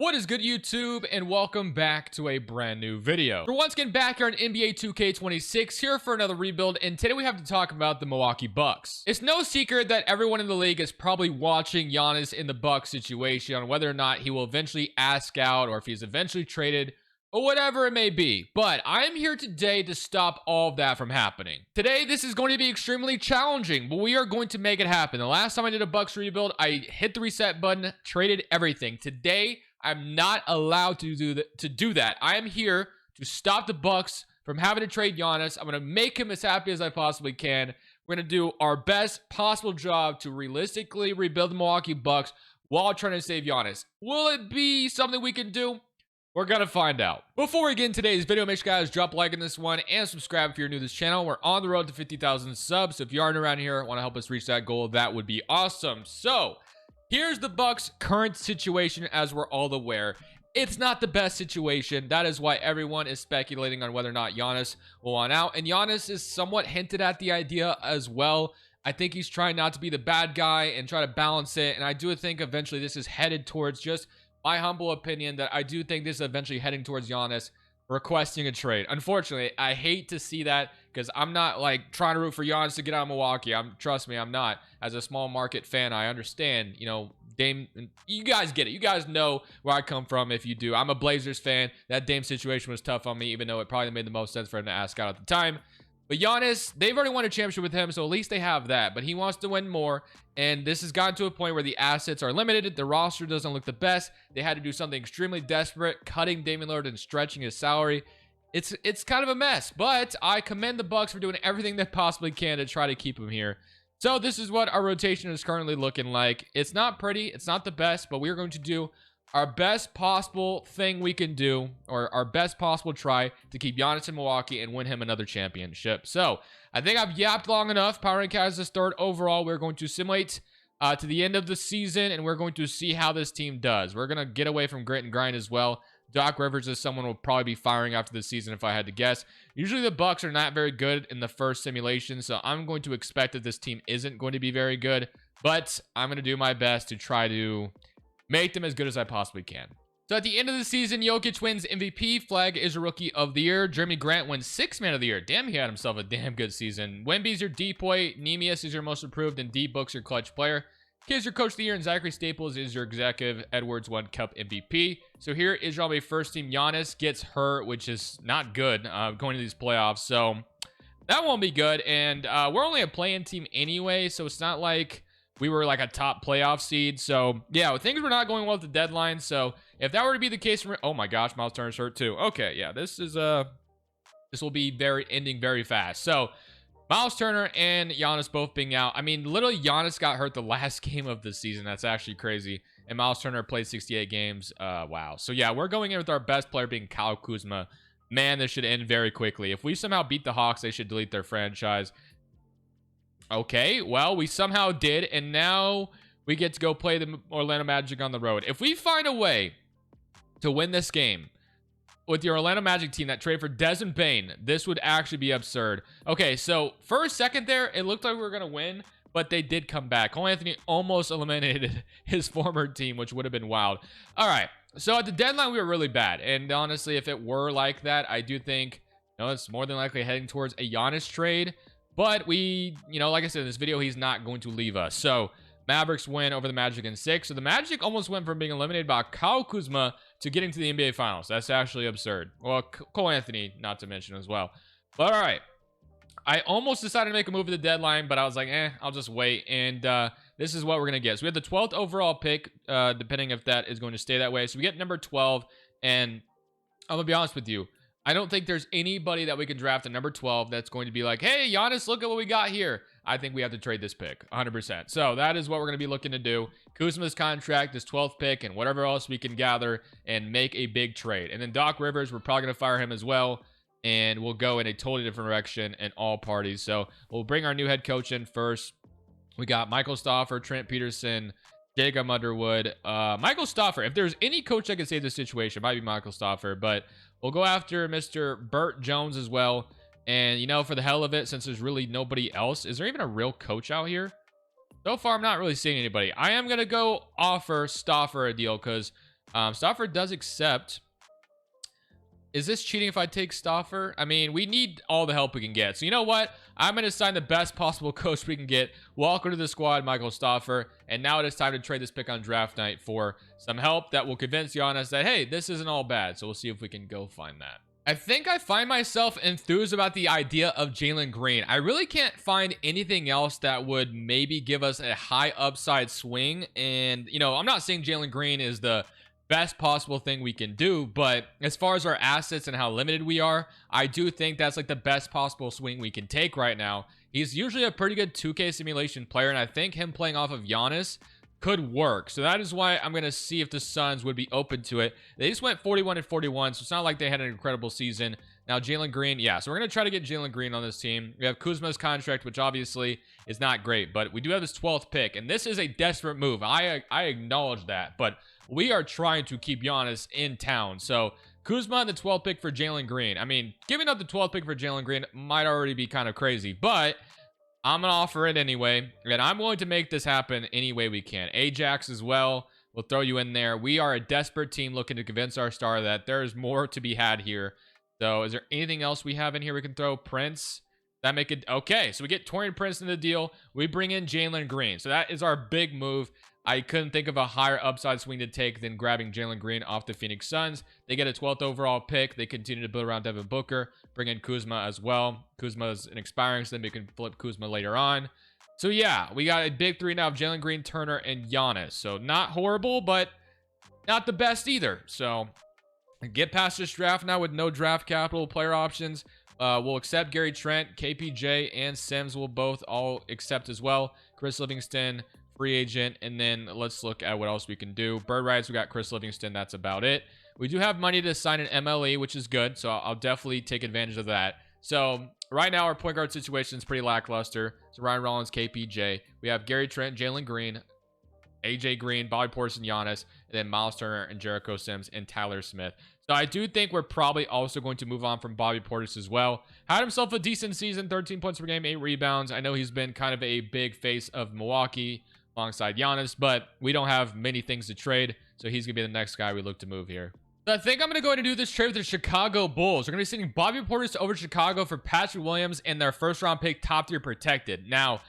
What is good, YouTube, and welcome back to a brand new video. We're once again back here on NBA 2K26 here for another rebuild, and today we have to talk about the Milwaukee Bucks. It's no secret that everyone in the league is probably watching Giannis in the Bucks situation on whether or not he will eventually ask out or if he's eventually traded or whatever it may be. But I am here today to stop all of that from happening. Today, this is going to be extremely challenging, but we are going to make it happen. The last time I did a Bucks rebuild, I hit the reset button, traded everything. Today, I'm not allowed to do that. I am here to stop the Bucks from having to trade Giannis. I'm going to make him as happy as I possibly can. We're going to do our best possible job to realistically rebuild the Milwaukee Bucks while trying to save Giannis. Will it be something we can do? We're going to find out. Before we get into today's video, make sure you guys drop a like on this one and subscribe if you're new to this channel. We're on the road to 50,000 subs. So if you aren't around here, want to help us reach that goal, that would be awesome. So here's the Bucks' current situation, as we're all aware. It's not the best situation. That is why everyone is speculating on whether or not Giannis will want out. And Giannis is somewhat hinted at the idea as well. I think he's trying not to be the bad guy and try to balance it. And I do think eventually this is headed towards, just my humble opinion, that I do think this is eventually heading towards Giannis requesting a trade. Unfortunately, I hate to see that because I'm not like trying to root for Giannis to get out of Milwaukee. Trust me, I'm not. As a small market fan, I understand, Dame, you guys get it. You guys know where I come from if you do. I'm a Blazers fan. That Dame situation was tough on me, even though it probably made the most sense for him to ask out at the time. But Giannis, they've already won a championship with him, so at least they have that. But he wants to win more, and this has gotten to a point where the assets are limited. The roster doesn't look the best. They had to do something extremely desperate, cutting Damian Lillard and stretching his salary. It's kind of a mess, but I commend the Bucks for doing everything they possibly can to try to keep him here. So this is what our rotation is currently looking like. It's not pretty. It's not the best, but we're going to do our best possible thing we can do, or our best possible try to keep Giannis in Milwaukee and win him another championship. So I think I've yapped long enough. Power rank has this third overall. We're going to simulate to the end of the season, and we're going to see how this team does. We're going to get away from grit and grind as well. Doc Rivers is someone we'll probably be firing after the season if I had to guess. Usually the Bucks are not very good in the first simulation, so I'm going to expect that this team isn't going to be very good, but I'm going to do my best to try to make them as good as I possibly can. So at the end of the season, Jokic wins MVP. Flag is a Rookie of the Year. Jeremy Grant wins Sixth Man of the Year. Damn, he had himself a damn good season. Wemby's your D-Boy. Nemius is your Most Improved, and D-Book's your Clutch Player. Kid's your Coach of the Year, and Zachary Staples is your Executive. Edwards won Cup MVP. So here is your first team. Giannis gets hurt, which is not good going to these playoffs. So that won't be good. And we're only a play-in team anyway, so it's not like we were like a top playoff seed. So yeah, things were not going well at the deadline. So if that were to be the case, oh my gosh, Miles Turner's hurt too. Okay, yeah, this will be ending very fast. So Miles Turner and Giannis both being out. I mean, literally Giannis got hurt the last game of the season. That's actually crazy. And Miles Turner played 68 games. Wow. So yeah, we're going in with our best player being Kyle Kuzma. Man, this should end very quickly. If we somehow beat the Hawks, they should delete their franchise. Okay, well, we somehow did, and now we get to go play the Orlando Magic on the road. If we find a way to win this game with the Orlando Magic team that traded for Desmond Bane, this would actually be absurd. Okay, so for a second there, it looked like we were going to win, but they did come back. Cole Anthony almost eliminated his former team, which would have been wild. All right, so at the deadline, we were really bad, and honestly, if it were like that, I do think it's more than likely heading towards a Giannis trade. But we, like I said in this video, he's not going to leave us. So Mavericks win over the Magic in 6. So the Magic almost went from being eliminated by Kyle Kuzma to getting to the NBA Finals. That's actually absurd. Well, Cole Anthony, not to mention as well. But all right. I almost decided to make a move at the deadline, but I was like, I'll just wait. And this is what we're going to get. So we have the 12th overall pick, depending if that is going to stay that way. So we get number 12. And I'm going to be honest with you. I don't think there's anybody that we can draft at number 12 that's going to be like, hey, Giannis, look at what we got here. I think we have to trade this pick 100%. So that is what we're going to be looking to do. Kuzma's contract, this 12th pick, and whatever else we can gather and make a big trade. And then Doc Rivers, we're probably going to fire him as well. And we'll go in a totally different direction in all parties. So we'll bring our new head coach in first. We got Michael Stauffer, Trent Peterson, Jacob Underwood, Michael Stauffer. If there's any coach that can save this situation, it might be Michael Stauffer. But we'll go after Mr. Burt Jones as well. And, for the hell of it, since there's really nobody else, is there even a real coach out here? So far, I'm not really seeing anybody. I am going to go offer Stauffer a deal because Stauffer does accept. Is this cheating if I take Stauffer? I mean, we need all the help we can get. So you know what? I'm going to sign the best possible coach we can get. Welcome to the squad, Michael Stauffer. And now it is time to trade this pick on draft night for some help that will convince Giannis that, hey, this isn't all bad. So we'll see if we can go find that. I think I find myself enthused about the idea of Jalen Green. I really can't find anything else that would maybe give us a high upside swing. And, you know, I'm not saying Jalen Green is the best possible thing we can do, but as far as our assets and how limited we are, I do think that's like the best possible swing we can take right now. He's usually a pretty good 2K simulation player, and I think him playing off of Giannis could work. So that is why I'm going to see if the Suns would be open to it. They just went 41-41, so it's not like they had an incredible season. Now Jalen Green, yeah, so we're going to try to get Jalen Green on this team. We have Kuzma's contract, which obviously is not great, but we do have this 12th pick, and this is a desperate move. I acknowledge that, but we are trying to keep Giannis in town. So Kuzma and the 12th pick for Jalen Green. I mean, giving up the 12th pick for Jalen Green might already be kind of crazy, but I'm going to offer it anyway, and I'm willing to make this happen any way we can. Ajax as well. We'll throw you in there. We are a desperate team looking to convince our star that there's more to be had here. So is there anything else we have in here we can throw? Prince? That make it okay. So we get Torian Prince in the deal. We bring in Jalen Green. So that is our big move. I couldn't think of a higher upside swing to take than grabbing Jalen Green off the Phoenix Suns. They get a 12th overall pick. They continue to build around Devin Booker. Bring in Kuzma as well. Kuzma is an expiring, so then we can flip Kuzma later on. So yeah, we got a big three now of Jalen Green, Turner, and Giannis. So not horrible, but not the best either. So get past this draft now with no draft capital, player options. We'll accept Gary Trent, KPJ, and Sims will both all accept as well. Chris Livingston, free agent, and then let's look at what else we can do. Bird rights, we got Chris Livingston. That's about it. We do have money to sign an MLE, which is good, so I'll definitely take advantage of that. So right now our point guard situation is pretty lackluster. So Ryan Rollins, KPJ. We have Gary Trent, Jalen Green, AJ Green, Bobby Portis, and Giannis, and then Miles Turner and Jericho Sims and Tyler Smith. So I do think we're probably also going to move on from Bobby Portis as well. Had himself a decent season, 13 points per game, 8 rebounds. I know he's been kind of a big face of Milwaukee alongside Giannis, but we don't have many things to trade, so he's going to be the next guy we look to move here. So I think I'm going to go ahead and do this trade with the Chicago Bulls. We're going to be sending Bobby Portis over to Chicago for Patrick Williams and their first-round pick, top 3 protected. Now,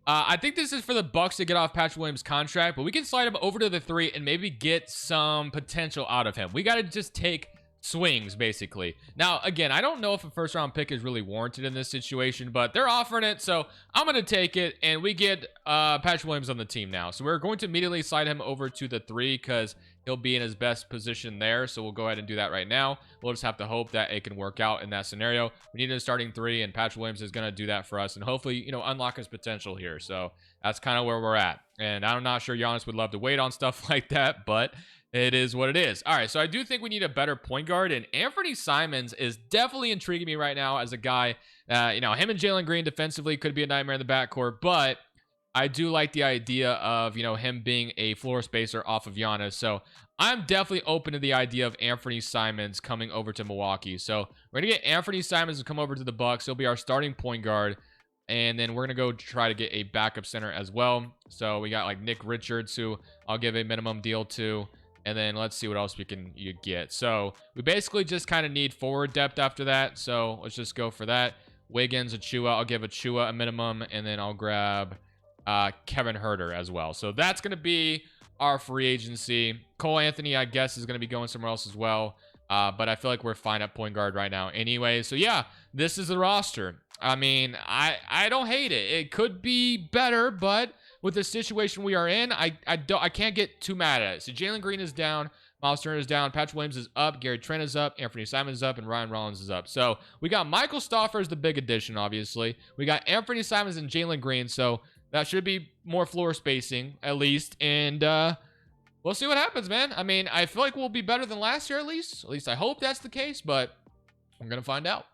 I think this is for the Bucks to get off Patrick Williams' contract, but we can slide him over to the 3 and maybe get some potential out of him. We got to just take swings, basically. Now, again, I don't know if a first-round pick is really warranted in this situation, but they're offering it, so I'm going to take it, and we get Patrick Williams on the team now. So we're going to immediately slide him over to the 3 because he'll be in his best position there, so we'll go ahead and do that right now. We'll just have to hope that it can work out in that scenario. We need a starting 3, and Patrick Williams is going to do that for us, and hopefully, you know, unlock his potential here. So that's kind of where we're at, and I'm not sure Giannis would love to wait on stuff like that, but it is what it is. All right, so I do think we need a better point guard, and Anthony Simons is definitely intriguing me right now as a guy. You know, him and Jalen Green defensively could be a nightmare in the backcourt, but I do like the idea of, you know, him being a floor spacer off of Giannis. So I'm definitely open to the idea of Anthony Simons coming over to Milwaukee. So we're going to get Anthony Simons to come over to the Bucks. He'll be our starting point guard. And then we're going to go try to get a backup center as well. So we got like Nick Richards, who I'll give a minimum deal to. And then let's see what else we can get. So we basically just kind of need forward depth after that. So let's just go for that. Wiggins, Achua. I'll give Achua a minimum. And then I'll grab Kevin Huerter as well. So that's going to be our free agency. Cole Anthony, I guess, is going to be going somewhere else as well. But I feel like we're fine at point guard right now anyway. So yeah, this is the roster. I mean, I don't hate it. It could be better, but with the situation we are in, I can't get too mad at it. So Jalen Green is down, Miles Turner is down, Patrick Williams is up, Gary Trent is up, Anthony Simons is up, and Ryan Rollins is up. So we got Michael Stauffer as the big addition, obviously. We got Anthony Simons and Jalen Green, so that should be more floor spacing at least. And we'll see what happens, man. I mean, I feel like we'll be better than last year at least. At least I hope that's the case, but I'm gonna find out.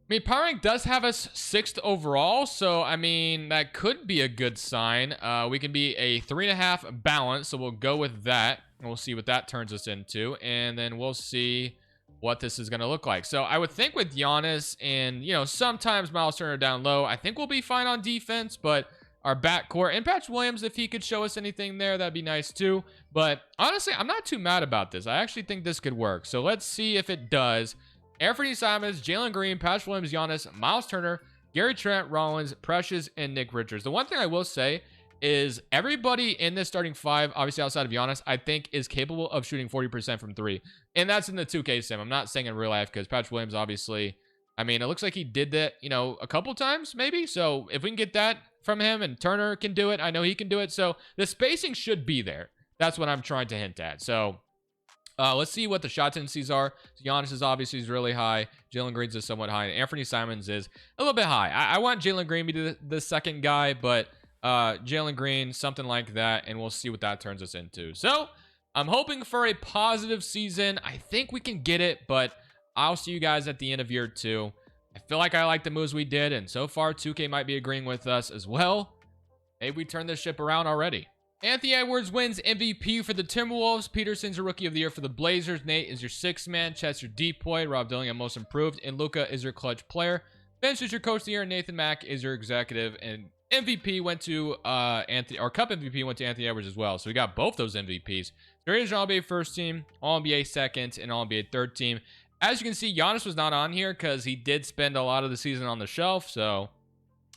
I mean, Power Rank does have us 6th overall, so, I mean, that could be a good sign. We can be a 3.5 balance, so we'll go with that, and we'll see what that turns us into, and then we'll see what this is going to look like. So, I would think with Giannis and, you know, sometimes Miles Turner down low, I think we'll be fine on defense, but our backcourt. And Patch Williams, if he could show us anything there, that'd be nice too. But honestly, I'm not too mad about this. I actually think this could work. So let's see if it does. Anthony Simons, Jalen Green, Patch Williams, Giannis, Miles Turner, Gary Trent, Rollins, Precious, and Nick Richards. The one thing I will say is everybody in this starting five, obviously outside of Giannis, I think is capable of shooting 40% from three. And that's in the 2K sim. I'm not saying in real life because Patch Williams, obviously, I mean, it looks like he did that, you know, a couple times maybe. So if we can get that from him and Turner can do it, I know he can do it. So the spacing should be there. That's what I'm trying to hint at. So let's see what the shot tendencies are. Giannis is obviously really high. Jalen Green's is somewhat high. And Anthony Simons is a little bit high. I want Jalen Green to be the second guy, but Jalen Green, something like that, and we'll see what that turns us into. So I'm hoping for a positive season. I think we can get it, but I'll see you guys at the end of year 2. I feel like I like the moves we did, and so far 2K might be agreeing with us as well. Maybe we turn this ship around already. Anthony Edwards wins MVP for the Timberwolves. Peterson's your Rookie of the Year for the Blazers. Nate is your 6th man. Chet's your depoy. Rob Dillingham most improved. And Luka is your clutch player. Bench is your Coach of the Year. Nathan Mack is your executive. And MVP went to Anthony, or Cup MVP went to Anthony Edwards as well. So we got both those MVPs. There is All-NBA first team, All-NBA second, and All-NBA third team. As you can see, Giannis was not on here because he did spend a lot of the season on the shelf. So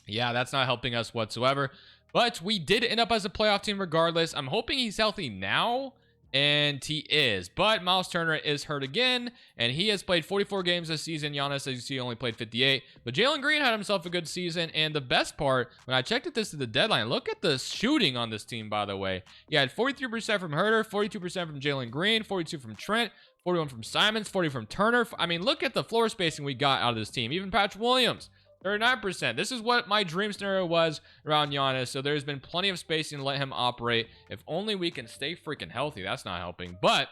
yeah, that's not helping us whatsoever. But we did end up as a playoff team regardless. I'm hoping he's healthy now, and he is. But Miles Turner is hurt again, and he has played 44 games this season. Giannis, as you see, only played 58. But Jalen Green had himself a good season, and the best part, when I checked this to the deadline, look at the shooting on this team, by the way. You had 43% from Herter, 42% from Jalen Green, 42 from Trent, 41 from Simons, 40 from Turner. I mean, look at the floor spacing we got out of this team. Even Patch Williams, 39%. This is what my dream scenario was around Giannis. So there's been plenty of spacing to let him operate. If only we can stay freaking healthy. That's not helping. But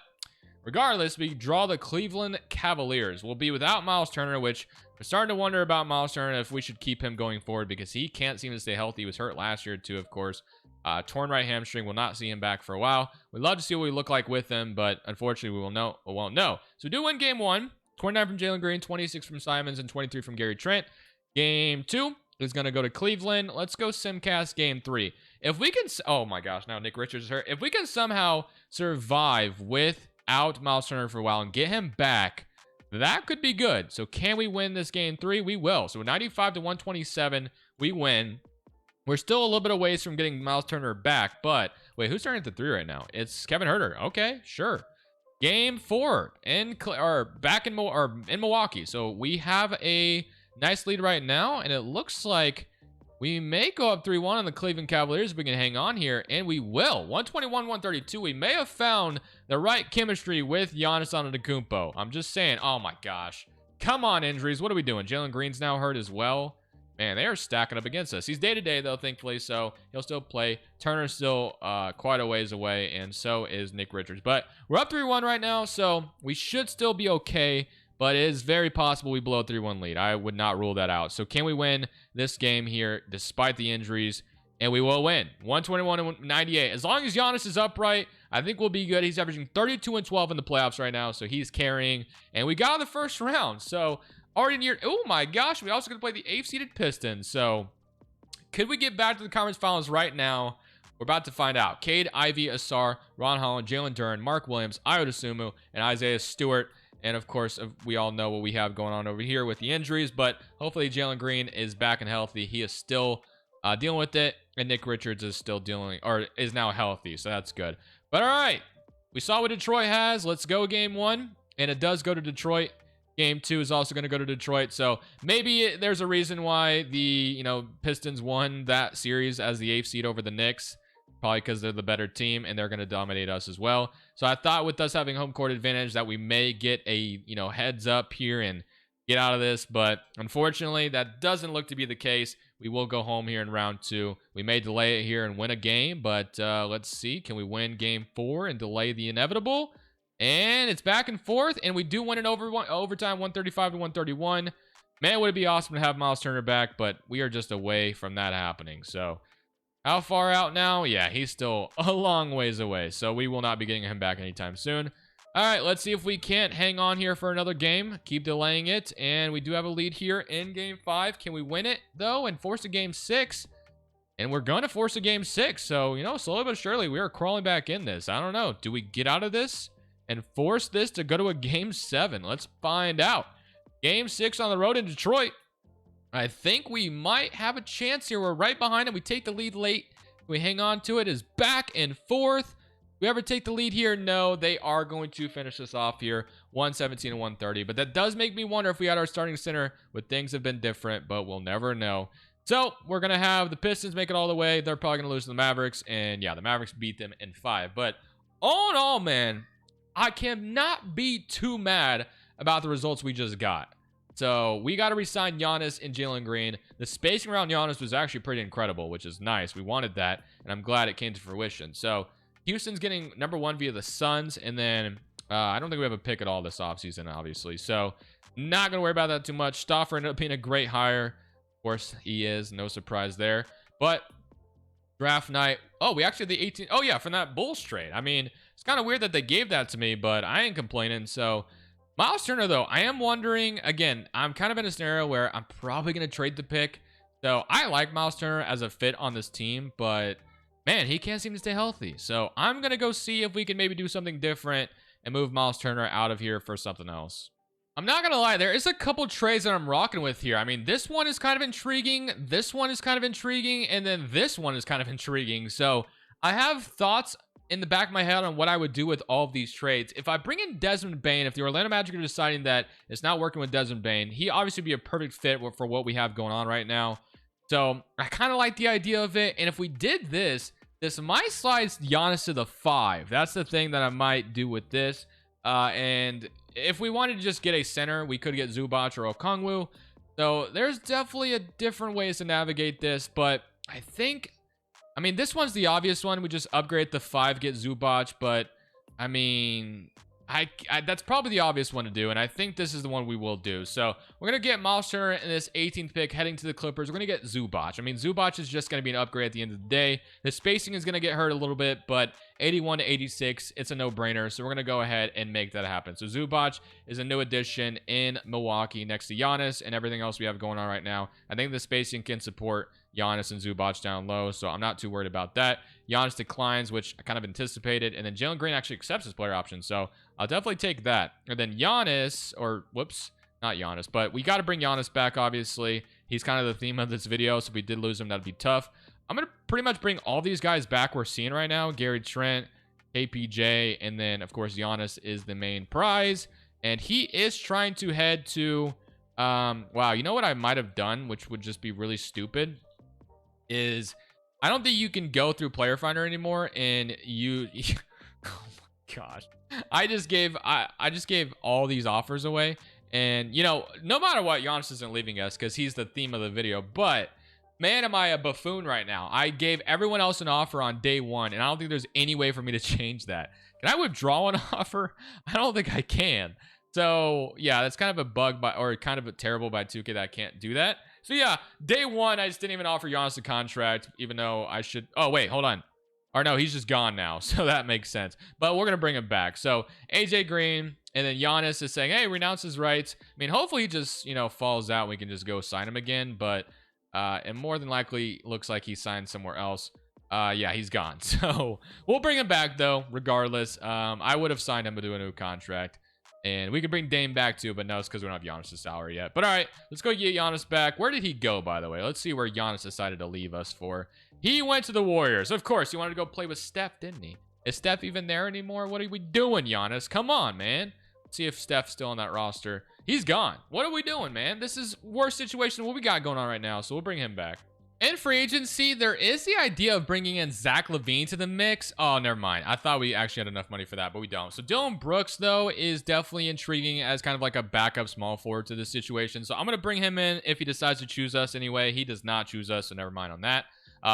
regardless, we draw the Cleveland Cavaliers. We'll be without Miles Turner, which we're starting to wonder about Miles Turner if we should keep him going forward because he can't seem to stay healthy. He was hurt last year too, of course. Torn right hamstring. We'll not see him back for a while. We'd love to see what we look like with him, but unfortunately we won't know. So we do win game 1. 29 from Jalen Green, 26 from Simons, and 23 from Gary Trent. Game 2 is going to go to Cleveland. Let's go Simcast game 3. If we can, oh my gosh, now Nick Richards is hurt. If we can somehow survive without Miles Turner for a while and get him back, that could be good. So can we win this game 3? We will. So 95 to 127, we win. We're still a little bit of ways from getting Miles Turner back, but wait, who's starting at the 3 right now? It's Kevin Herter. Okay, sure. Game 4 back in Milwaukee. So we have a nice lead right now, and it looks like we may go up 3-1 on the Cleveland Cavaliers if we can hang on here, and we will. 121-132. We may have found the right chemistry with Giannis Antetokounmpo. I'm just saying. Oh my gosh. Come on, injuries. What are we doing? Jalen Green's now hurt as well. Man, they are stacking up against us. He's day-to-day, though, thankfully, so he'll still play. Turner's still quite a ways away, and so is Nick Richards. But we're up 3-1 right now, so we should still be okay. But it is very possible we blow a 3-1 lead. I would not rule that out. So can we win this game here despite the injuries? And we will win. 121-98. As long as Giannis is upright, I think we'll be good. He's averaging 32 and 12 in the playoffs right now. So he's carrying. And we got in the first round. So already in year... Oh my gosh. We also going to play the 8th-seeded Pistons. So could we get back to the conference finals right now? We're about to find out. Cade, Ivy, Asar, Ron Holland, Jalen Duren, Mark Williams, Ayo Dosunmu, and Isaiah Stewart. And, of course, we all know what we have going on over here with the injuries. But hopefully Jalen Green is back and healthy. He is still dealing with it. And Nick Richards is still dealing, or is now healthy. So that's good. But, all right. We saw what Detroit has. Let's go game 1. And it does go to Detroit. Game 2 is also going to go to Detroit. So maybe there's a reason why the Pistons won that series as the 8th seed over the Knicks. Probably because they're the better team and they're going to dominate us as well. So I thought with us having home court advantage that we may get a, heads up here and get out of this. But unfortunately, that doesn't look to be the case. We will go home here in round 2. We may delay it here and win a game. But let's see. Can we win game 4 and delay the inevitable? And it's back and forth. And we do win in overtime, 135 to 131. Man, would it be awesome to have Miles Turner back. But we are just away from that happening. So... how far out now? Yeah, he's still a long ways away, so we will not be getting him back anytime soon. All right, let's see if we can't hang on here for another game. Keep delaying it, and we do have a lead here in Game 5. Can we win it, though, and force a Game 6? And we're going to force a game 6. So, you know, slowly but surely, we are crawling back in this. I don't know. Do we get out of this and force this to go to a game 7? Let's find out. Game 6 on the road in Detroit. I think we might have a chance here. We're right behind them. We take the lead late. We hang on to it. Is back and forth. We ever take the lead here? No, they are going to finish this off here. 117 and 130. But that does make me wonder if we had our starting center, would things have been different, but we'll never know. So we're going to have the Pistons make it all the way. They're probably going to lose to the Mavericks. And yeah, the Mavericks beat them in 5. But all in all, man, I cannot be too mad about the results we just got. So we got to re-sign Giannis and Jalen Green. The spacing around Giannis was actually pretty incredible, which is nice. We wanted that, and I'm glad it came to fruition. So Houston's getting number 1 via the Suns, and then I don't think we have a pick at all this offseason, obviously. So not going to worry about that too much. Stauffer ended up being a great hire. Of course, he is. No surprise there. But draft night. Oh, we actually had the 18. Oh, yeah, from that Bulls trade. I mean, it's kind of weird that they gave that to me, but I ain't complaining. So Miles Turner, though, I am wondering, again, I'm kind of in a scenario where I'm probably going to trade the pick. So I like Miles Turner as a fit on this team, but man, he can't seem to stay healthy. So I'm going to go see if we can maybe do something different and move Miles Turner out of here for something else. I'm not going to lie, there is a couple trades that I'm rocking with here. I mean, this one is kind of intriguing. This one is kind of intriguing. And then this one is kind of intriguing. So I have thoughts in the back of my head on what I would do with all of these trades. If I bring in Desmond Bane, if the Orlando Magic are deciding that it's not working with Desmond Bane, he obviously would be a perfect fit for what we have going on right now. So I kind of like the idea of it. And if we did this might slide Giannis to the 5. That's the thing that I might do with this. And if we wanted to just get a center, we could get Zubac or Okongwu. So there's definitely a different ways to navigate this. But I mean, this one's the obvious one. We just upgrade the 5, get Zubac. But I mean, that's probably the obvious one to do, and I think this is the one we will do. So we're going to get Miles Turner in this 18th pick heading to the Clippers. We're going to get Zubac. I mean, Zubac is just going to be an upgrade at the end of the day. The spacing is going to get hurt a little bit, but 81 to 86, it's a no-brainer. So we're going to go ahead and make that happen. So Zubac is a new addition in Milwaukee next to Giannis and everything else we have going on right now. I think the spacing can support Giannis and Zubac down low, so I'm not too worried about that. Giannis declines, which I kind of anticipated, and then Jalen Green actually accepts his player option, so I'll definitely take that. And then Giannis, or whoops, not Giannis, but we got to bring Giannis back, obviously. He's kind of the theme of this video, so if we did lose him, that'd be tough. I'm going to pretty much bring all these guys back we're seeing right now. Gary Trent, KPJ, and then, of course, Giannis is the main prize. And he is trying to head to, wow, you know what I might have done, which would just be really stupid, is I don't think you can go through Player Finder anymore, and you oh my gosh, I just gave all these offers away, and you know, no matter what, Giannis isn't leaving us because he's the theme of the video. But man, am I a buffoon right now. I gave everyone else an offer on day 1, and I don't think there's any way for me to change that. Can I withdraw an offer? I don't think I can. So yeah, that's kind of a bug or kind of a terrible by 2K that I can't do that. So yeah, day 1, I just didn't even offer Giannis a contract, even though I should. Oh wait, hold on. Or no, he's just gone now, so that makes sense. But we're gonna bring him back. So AJ Green, and then Giannis is saying, hey, renounce his rights. I mean, hopefully he just, you know, falls out. We can just go sign him again. But and more than likely looks like he signed somewhere else. Yeah, he's gone. So we'll bring him back though, regardless. I would have signed him to do a new contract. And we could bring Dame back too, but no, it's because we don't have Giannis' salary yet. But all right, let's go get Giannis back. Where did he go, by the way? Let's see where Giannis decided to leave us for. He went to the Warriors. Of course, he wanted to go play with Steph, didn't he? Is Steph even there anymore? What are we doing, Giannis? Come on, man. Let's see if Steph's still on that roster. He's gone. What are we doing, man? This is worse situation than what we got going on right now, so we'll bring him back. In free agency, there is the idea of bringing in Zach LaVine to the mix. Oh, never mind. I thought we actually had enough money for that, but we don't. So Dylan Brooks, though, is definitely intriguing as kind of like a backup small forward to this situation. So I'm going to bring him in if he decides to choose us anyway. He does not choose us, so never mind on that.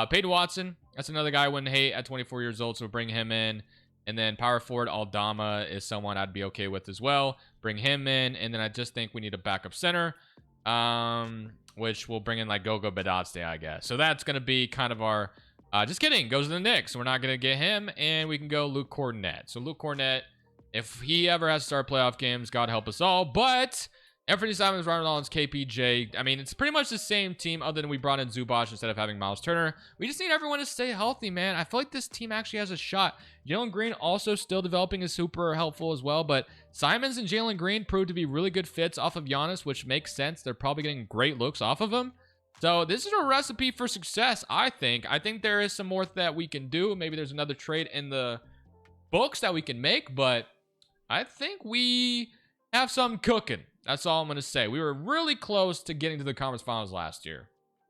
Peyton Watson, that's another guy I wouldn't hate at 24 years old, so we'll bring him in. And then power forward Aldama is someone I'd be okay with as well. Bring him in, and then I just think we need a backup center. Which will bring in like Gogo Badotste, I guess. So that's going to be kind of our, just kidding, goes to the Knicks. We're not going to get him, and we can go Luke Cornett. So Luke Cornett, if he ever has to start playoff games, God help us all. But Anthony Simons, Ryan Rollins, KPJ. I mean, it's pretty much the same team other than we brought in Zubac instead of having Miles Turner. We just need everyone to stay healthy, man. I feel like this team actually has a shot. Jalen Green also still developing is super helpful as well, but Simons and Jalen Green proved to be really good fits off of Giannis, which makes sense. They're probably getting great looks off of him. So this is a recipe for success, I think. I think there is some more that we can do. Maybe there's another trade in the books that we can make, but I think we have some cooking. That's all I'm going to say. We were really close to getting to the conference finals last year.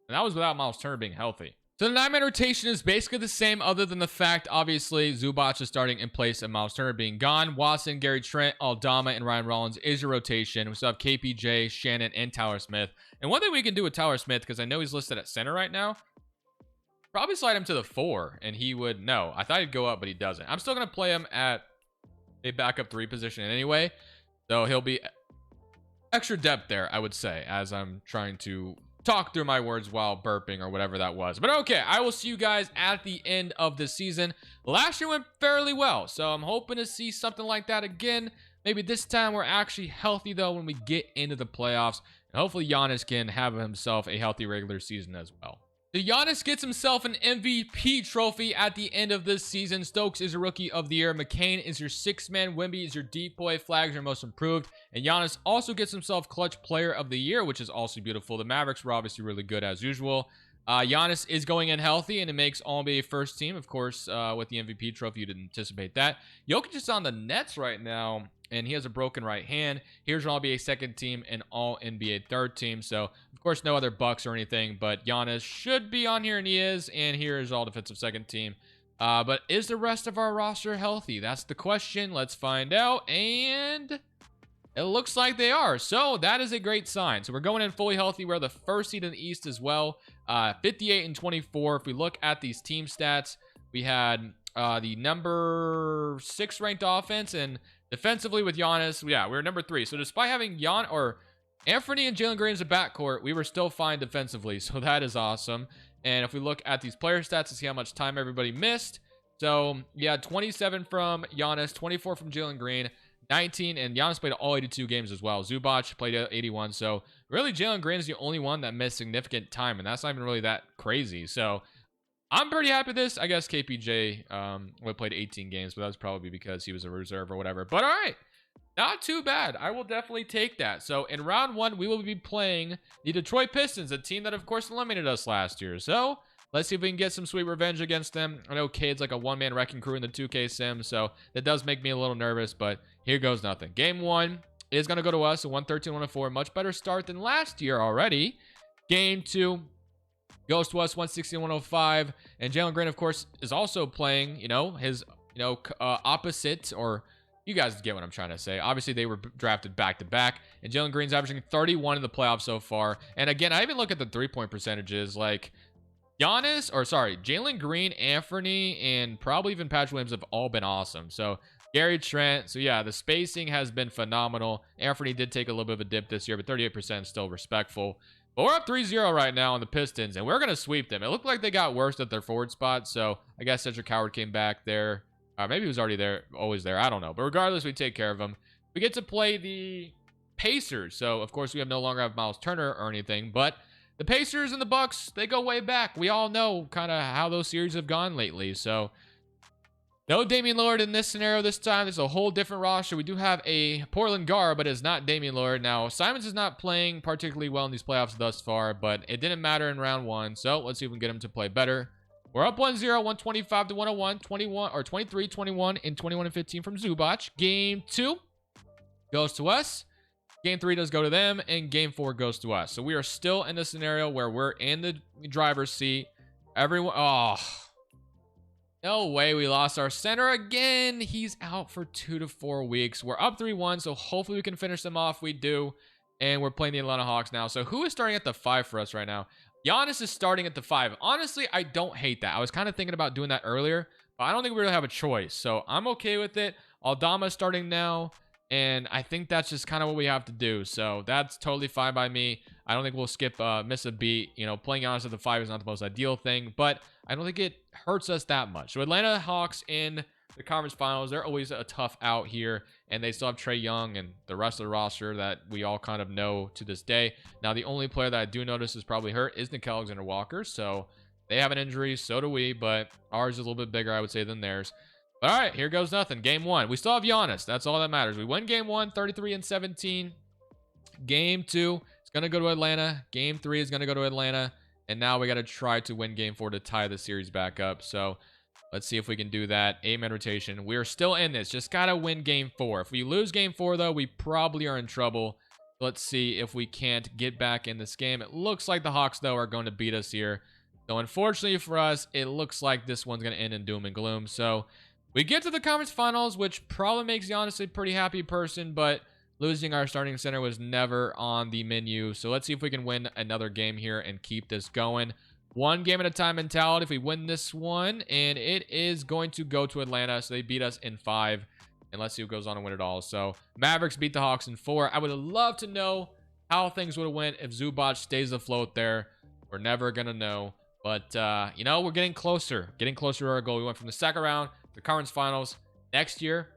And that was without Miles Turner being healthy. So the 9-man rotation is basically the same other than the fact, obviously, Zubac is starting in place of Miles Turner being gone. Watson, Gary Trent, Aldama, and Ryan Rollins is your rotation. We still have KPJ, Shannon, and Tyler Smith. And one thing we can do with Tyler Smith, because I know he's listed at center right now, probably slide him to the 4, and he would, no. I thought he'd go up, but he doesn't. I'm still going to play him at a backup 3 position anyway. So he'll be extra depth there, I would say, as I'm trying to talk through my words while burping or whatever that was. But okay, I will see you guys at the end of the season. Last year went fairly well, so I'm hoping to see something like that again. Maybe this time we're actually healthy, though, when we get into the playoffs. And hopefully Giannis can have himself a healthy regular season as well. So Giannis gets himself an MVP trophy at the end of this season. Stokes is your rookie of the year. McCain is your 6-man. Wemby is your decoy. Flag is your most improved. And Giannis also gets himself clutch player of the year, which is also beautiful. The Mavericks were obviously really good as usual. Giannis is going in healthy, and it makes All-NBA first team. Of course, with the MVP trophy, you didn't anticipate that. Jokic is on the Nets right now, and he has a broken right hand. Here's an All-NBA second team and All-NBA third team. So, of course, no other Bucks or anything, but Giannis should be on here, and he is. And here is all defensive second team. But is the rest of our roster healthy? That's the question. Let's find out. And it looks like they are. So that is a great sign. So we're going in fully healthy. We're the first seed in the East as well. 58 and 24. If we look at these team stats, we had the number 6 ranked offense, and defensively with Giannis, yeah, we were number 3. So despite having Anthony and Jalen Green as a backcourt, we were still fine defensively. So that is awesome. And if we look at these player stats to see how much time everybody missed, so yeah, 27 from Giannis, 24 from Jalen Green, 19, and Giannis played all 82 games as well. Zubac played 81. So really, Jalen Green is the only one that missed significant time, and that's not even really that crazy. So I'm pretty happy with this. I guess KPJ only played 18 games, but that was probably because he was a reserve or whatever. But all right, not too bad. I will definitely take that. So in round 1, we will be playing the Detroit Pistons, a team that, of course, eliminated us last year. So let's see if we can get some sweet revenge against them. I know Cade's like a one-man wrecking crew in the 2K sim, so that does make me a little nervous, but here goes nothing. Game 1 is going to go to us, a 113-104. Much better start than last year already. Game 2 goes to us, 116-105. And Jalen Green, of course, is also playing, his, opposite, or you guys get what I'm trying to say. Obviously, they were drafted back-to-back, and Jalen Green's averaging 31 in the playoffs so far. And again, I even look at the three-point percentages, like Jalen Green, Anthony, and probably even Patrick Williams have all been awesome. So Gary Trent. So yeah, the spacing has been phenomenal. Anthony did take a little bit of a dip this year, but 38% is still respectful. But we're up 3-0 right now on the Pistons, and we're going to sweep them. It looked like they got worse at their forward spot, so I guess Cedric Howard came back there. Maybe he was already there, always there. I don't know. But regardless, we take care of them. We get to play the Pacers. So, of course, we no longer have Miles Turner or anything, but the Pacers and the Bucks, they go way back. We all know kind of how those series have gone lately. So, no Damian Lillard in this scenario this time. There's a whole different roster. We do have a Portland guard, but it's not Damian Lillard. Now, Simons is not playing particularly well in these playoffs thus far, but it didn't matter in round 1. So, let's see if we can get him to play better. We're up 1-0, 125-101, 23-21, and 21-15 from Zubac. Game 2 goes to us. Game 3 does go to them, and Game 4 goes to us. So we are still in the scenario where we're in the driver's seat. Everyone, no way, we lost our center again. He's out for 2 to 4 weeks. We're up 3-1, so hopefully we can finish them off. We do, and we're playing the Atlanta Hawks now. So who is starting at the 5 for us right now? Giannis is starting at the 5. Honestly, I don't hate that. I was kind of thinking about doing that earlier, but I don't think we really have a choice. So I'm okay with it. Aldama is starting now, and I think that's just kind of what we have to do. So that's totally fine by me. I don't think we'll miss a beat. Playing Giannis at the 5 is not the most ideal thing, but I don't think it hurts us that much. So Atlanta Hawks in the conference finals. They're always a tough out here, and they still have Trae Young and the rest of the roster that we all kind of know to this day. Now, the only player that I do notice is probably hurt is Nickeil Alexander-Walker, so they have an injury, so do we, but ours is a little bit bigger, I would say, than theirs. But all right, here goes nothing. Game 1. We still have Giannis. That's all that matters. We win game 1, 33-17. Game 2, it's going to go to Atlanta. Game 3 is going to go to Atlanta. And now we got to try to win game 4 to tie the series back up. So let's see if we can do that. 8-man rotation. We're still in this. Just got to win game 4. If we lose game 4, though, we probably are in trouble. Let's see if we can't get back in this game. It looks like the Hawks, though, are going to beat us here. So unfortunately for us, it looks like this one's going to end in doom and gloom. So we get to the conference finals, which probably makes Giannis a pretty happy person, but losing our starting center was never on the menu. So let's see if we can win another game here and keep this going. One game at a time mentality. If we win this one, and it is going to go to Atlanta. So they beat us in 5. And let's see who goes on to win it all. So Mavericks beat the Hawks in 4. I would love to know how things would have went if Zubac stays afloat there. We're never going to know. But, you know, we're getting closer. Getting closer to our goal. We went from the second round to the conference finals. Next year,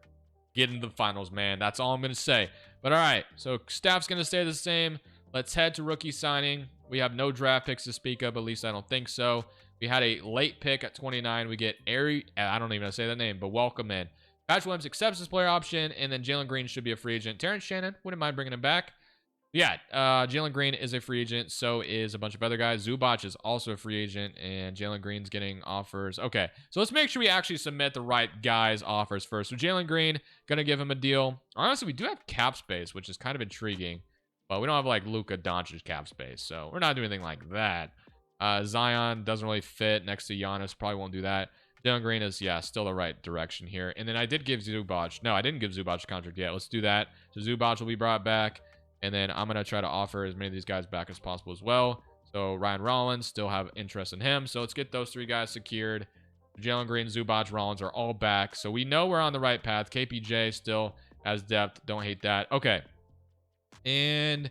get into the finals, man. That's all I'm going to say. But, all right. So, staff's going to stay the same. Let's head to rookie signing. We have no draft picks to speak of. At least I don't think so. We had a late pick at 29. We get I don't even know how to say that name, but welcome in. Patrick Williams accepts his player option, and then Jalen Green should be a free agent. Terrence Shannon, wouldn't mind bringing him back. Yeah, Jalen Green is a free agent. So is a bunch of other guys. Zubac is also a free agent, and Jalen Green's getting offers. Okay, so let's make sure we actually submit the right guys' offers first. So Jalen Green, going to give him a deal. Honestly, we do have cap space, which is kind of intriguing. But we don't have, like, Luka Doncic cap space, so we're not doing anything like that. Zion doesn't really fit next to Giannis. Probably won't do that. Jalen Green is, yeah, still the right direction here. And then I did give Zubac. No, I didn't give Zubac a contract yet. Let's do that. So Zubac will be brought back. And then I'm going to try to offer as many of these guys back as possible as well. So Ryan Rollins, still have interest in him. So let's get those 3 guys secured. Jalen Green, Zubac, Rollins are all back. So we know we're on the right path. KPJ still has depth. Don't hate that. Okay. And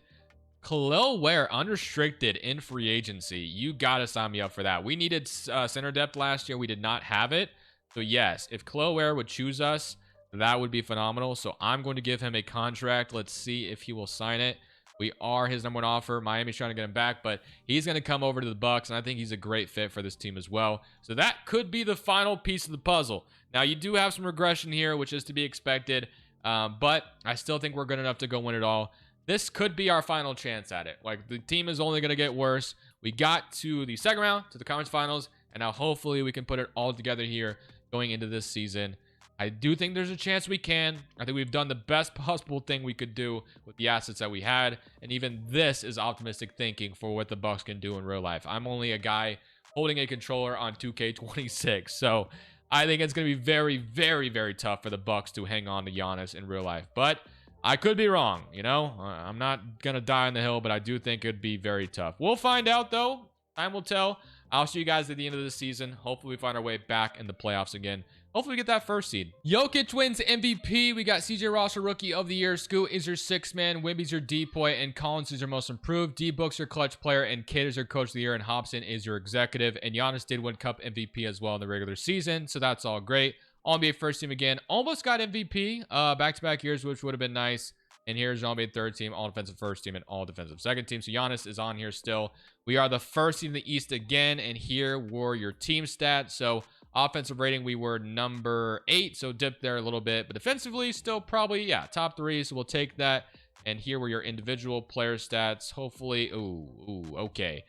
Khalil Ware, unrestricted in free agency. You got to sign me up for that. We needed center depth last year. We did not have it. So yes, if Khalil Ware would choose us, that would be phenomenal. So I'm going to give him a contract. Let's see if he will sign it. We are his #1 offer. Miami's trying to get him back, but he's going to come over to the Bucks, and I think he's a great fit for this team as well. So that could be the final piece of the puzzle. Now, you do have some regression here, which is to be expected, but I still think we're good enough to go win it all. This could be our final chance at it. Like, the team is only going to get worse. We got to the second round, to the conference finals, and now hopefully we can put it all together here going into this season. I do think there's a chance we can. I think we've done the best possible thing we could do with the assets that we had. And even this is optimistic thinking for what the Bucks can do in real life. I'm only a guy holding a controller on 2K26. So I think it's going to be very, very, very tough for the Bucks to hang on to Giannis in real life. But I could be wrong, you know. I'm not going to die on the hill, but I do think it'd be very tough. We'll find out, though. Time will tell. I'll see you guys at the end of the season. Hopefully we find our way back in the playoffs again. Hopefully we get that first seed. Jokic wins MVP. We got CJ Ross, Rookie of the Year. Scoot is your 6th man. Wimby's your D-Boy. And Collins is your most improved. D-Book's your clutch player. And Kate is your Coach of the Year. And Hobson is your executive. And Giannis did win Cup MVP as well in the regular season. So that's all great. All-NBA first team again. Almost got MVP back-to-back years, which would have been nice. And here's All-NBA third team, all-defensive first team, and all-defensive second team. So Giannis is on here still. We are the first team in the East again. And here were your team stats. So offensive rating, we were number 8, so dipped there a little bit. But defensively, still probably, yeah, top 3, so we'll take that. And here were your individual player stats. Hopefully, okay.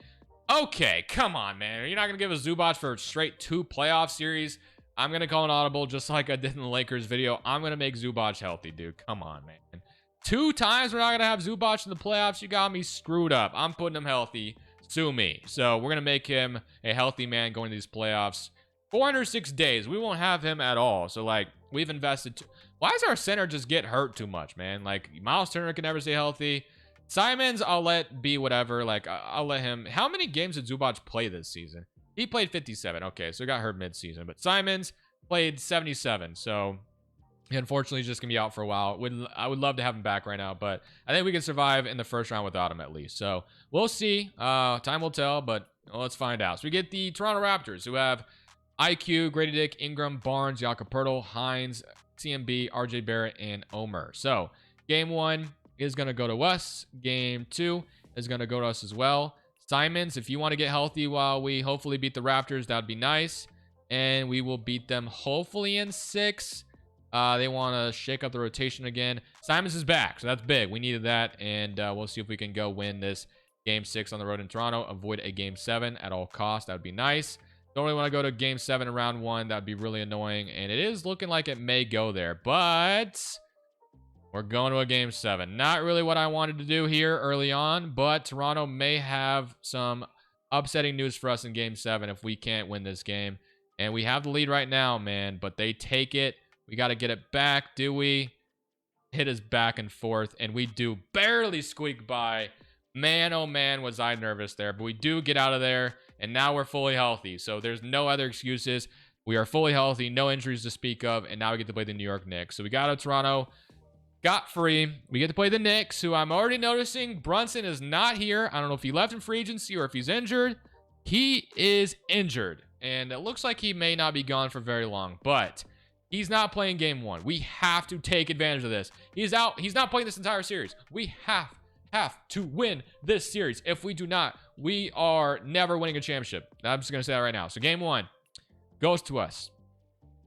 Okay, come on, man. You're not going to give a Zubac for straight 2 playoff series? I'm going to call an audible just like I did in the Lakers video. I'm going to make Zubac healthy, dude. Come on, man. 2 times we're not going to have Zubac in the playoffs. You got me screwed up. I'm putting him healthy. Sue me. So we're going to make him a healthy man going to these playoffs. 406 days. We won't have him at all. So, like, we've invested. Why does our center just get hurt too much, man? Like, Miles Turner can never stay healthy. Simons, I'll let be whatever. Like, I'll let him. How many games did Zubac play this season? He played 57. Okay, so he got hurt mid-season. But Simons played 77. So, unfortunately, he's just going to be out for a while. I would love to have him back right now. But I think we can survive in the first round without him at least. So, we'll see. Time will tell. But let's find out. So, we get the Toronto Raptors, who have IQ, Grady Dick, Ingram, Barnes, Jakob Poeltl, Hines, CMB, RJ Barrett, and Omer. So game 1 is going to go to us. Game 2 is going to go to us as well. Simons, if you want to get healthy while we hopefully beat the Raptors, that would be nice. And we will beat them hopefully in 6. They want to shake up the rotation again. Simons is back, so that's big. We needed that, and we'll see if we can go win this game 6 on the road in Toronto. Avoid a game 7 at all costs. That would be nice. Don't really want to go to game 7 in round 1. That would be really annoying, and it is looking like it may go there, but we're going to a game 7. Not really what I wanted to do here early on, but Toronto may have some upsetting news for us in game 7 if we can't win this game. And we have the lead right now, man, but they take it. We got to get it back. Do we? Hit us back and forth, and we do barely squeak by. Man, oh man, was I nervous there. But we do get out of there, and now we're fully healthy. So there's no other excuses. We are fully healthy, no injuries to speak of, and now we get to play the New York Knicks. So we got out of Toronto, got free. We get to play the Knicks, who I'm already noticing Brunson is not here. I don't know if he left in free agency or if he's injured. He is injured, and it looks like he may not be gone for very long, but he's not playing game 1. We have to take advantage of this. He's out. He's not playing this entire series. We have to win this series. If we do not, we are never winning a championship. I'm just going to say that right now. So game 1 goes to us.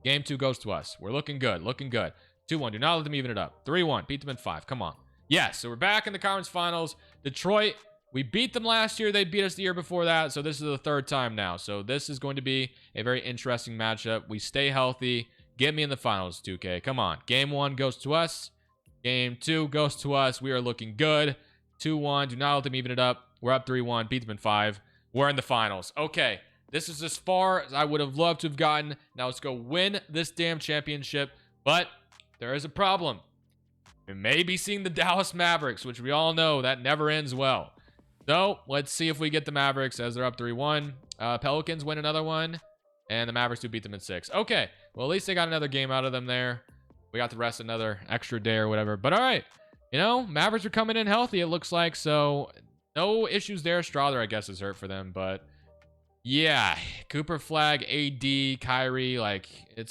Game 2 goes to us. We're looking good. Looking good. 2-1. Do not let them even it up. 3-1. Beat them in 5. Come on. Yes. So we're back in the conference finals. Detroit, we beat them last year. They beat us the year before that. So this is the 3rd time now. So this is going to be a very interesting matchup. We stay healthy. Get me in the finals, 2K. Come on. Game 1 goes to us. Game 2 goes to us. We are looking good. 2-1. Do not let them even it up. We're up 3-1. Beat them in 5. We're in the finals. Okay. This is as far as I would have loved to have gotten. Now let's go win this damn championship. But there is a problem. We may be seeing the Dallas Mavericks, which we all know that never ends well. So let's see if we get the Mavericks as they're up 3-1. Pelicans win another one. And the Mavericks do beat them in 6. Okay. Well, at least they got another game out of them there. We got to rest another extra day or whatever. But all right. You know, Mavericks are coming in healthy, it looks like. So no issues there. Strawther, I guess, is hurt for them. But yeah, Cooper, Flag, AD, Kyrie. Like,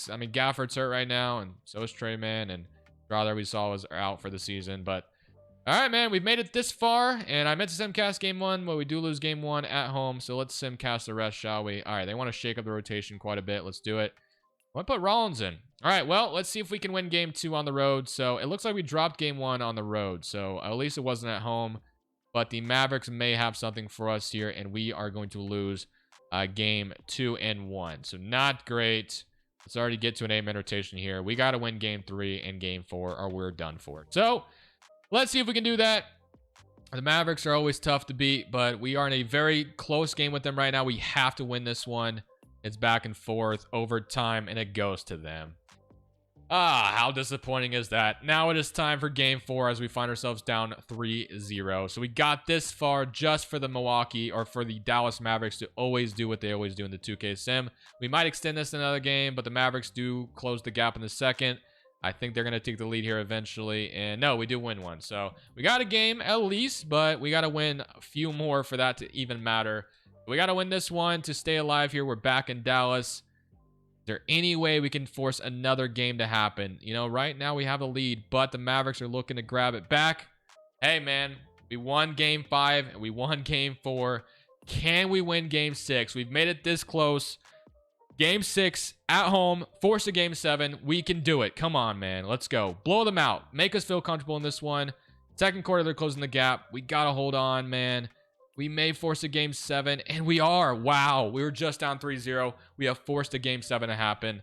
I mean, Gafford's hurt right now. And so is Trey, man. And Strawther, we saw, was out for the season. But all right, man, we've made it this far. And I meant to simcast game 1, but we do lose game 1 at home. So let's simcast the rest, shall we? All right, they want to shake up the rotation quite a bit. Let's do it. I want to put Rollins in. All right, well, let's see if we can win game 2 on the road. So it looks like we dropped game 1 on the road. So at least it wasn't at home. But the Mavericks may have something for us here, and we are going to lose game 2 and 1. So not great. Let's already get to an 8-man rotation here. We got to win game 3 and game 4, or we're done for. So let's see if we can do that. The Mavericks are always tough to beat, but we are in a very close game with them right now. We have to win this one. It's back and forth, overtime, and it goes to them. How disappointing is that? Now it is time for game 4 as we find ourselves down 3-0. So we got this far just for the Milwaukee, or for the Dallas Mavericks to always do what they always do in the 2K sim. We might extend this another game, but the Mavericks do close the gap in the second. I think they're going to take the lead here eventually. And no, we do win one. So we got a game at least, but we got to win a few more for that to even matter. We got to win this one to stay alive here. We're back in Dallas. Is there any way we can force another game to happen? You know, right now we have a lead, but the Mavericks are looking to grab it back. Hey, man, we won game 5 and we won game 4. Can we win game 6? We've made it this close. Game 6 at home, force a game 7. We can do it. Come on, man. Let's go. Blow them out. Make us feel comfortable in this one. Second quarter, they're closing the gap. We got to hold on, man. We may force a game 7, and we are. Wow. We were just down 3-0. We have forced a game 7 to happen.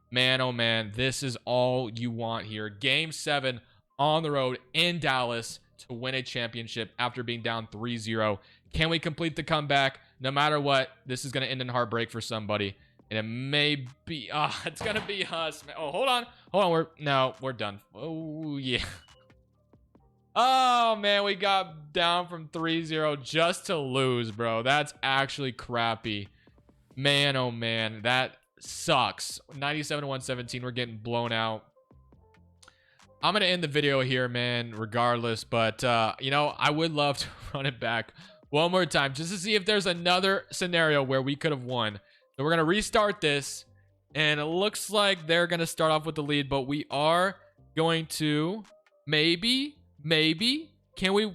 Man, oh, man. This is all you want here. Game 7 on the road in Dallas to win a championship after being down 3-0. Can we complete the comeback? No matter what, this is going to end in heartbreak for somebody. And it may be, it's going to be us. Oh, hold on. We're done. Oh, yeah. Oh, man, we got down from 3-0 just to lose, bro. That's actually crappy. Man, oh, man, that sucks. 97-117, we're getting blown out. I'm going to end the video here, man, regardless. But, you know, I would love to run it back one more time just to see if there's another scenario where we could have won. So we're going to restart this. And it looks like they're going to start off with the lead. But we are going to maybe. Can we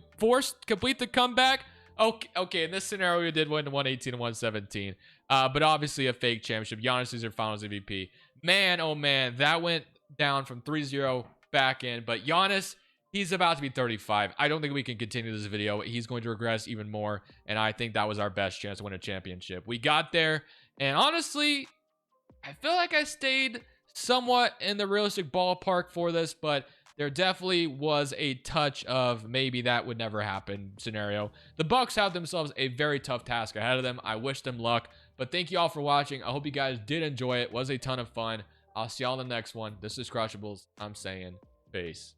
complete the comeback? Okay. In this scenario, we did win 118 and 117. But obviously a fake championship. Giannis is your finals MVP. Man, oh man, that went down from 3-0 back in. But Giannis, he's about to be 35. I don't think we can continue this video. He's going to regress even more. And I think that was our best chance to win a championship. We got there. And honestly, I feel like I stayed somewhat in the realistic ballpark for this. But there definitely was a touch of maybe that would never happen scenario. The Bucks have themselves a very tough task ahead of them. I wish them luck. But thank you all for watching. I hope you guys did enjoy it. It was a ton of fun. I'll see y'all in the next one. This is Crushables. I'm saying peace.